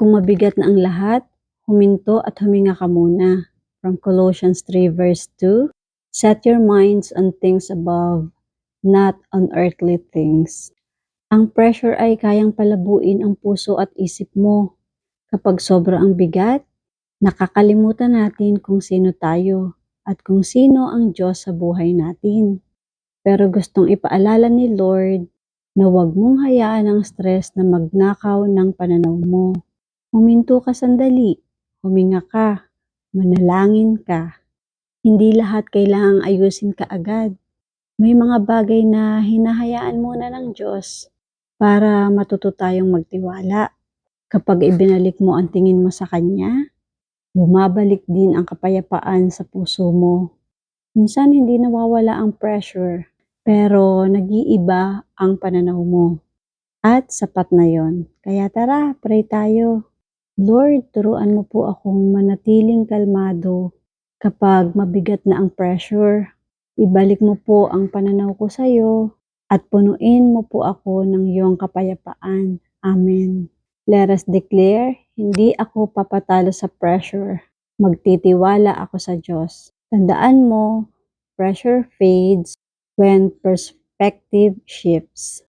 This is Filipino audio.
kung mabigat na ang lahat, huminto at huminga ka muna. From Colossians 3 verse 2, set your minds on things above, not on earthly things. Ang pressure ay kayang palabuin ang puso at isip mo. Kapag sobra ang bigat, nakakalimutan natin kung sino tayo at kung sino ang Diyos sa buhay natin. Pero gustong ipaalala ni Lord na huwag mong hayaan ang stress na magnakaw ng pananaw mo. Huminto ka sandali, huminga ka, manalangin ka. Hindi lahat kailangang ayusin ka agad. May mga bagay na hinahayaan muna ng Diyos para matuto tayong magtiwala. Kapag ibinalik mo ang tingin mo sa Kanya, bumabalik din ang kapayapaan sa puso mo. Minsan hindi nawawala ang pressure, pero nag-iiba ang pananaw mo. At sapat na yon. Kaya tara, pray tayo. Lord, turuan mo po akong manatiling kalmado kapag mabigat na ang pressure. Ibalik mo po ang pananaw ko sa iyo at punuin mo po ako ng iyong kapayapaan. Amen. Let us declare, hindi ako papatalo sa pressure. Magtitiwala ako sa Diyos. Tandaan mo, pressure fades when perspective shifts.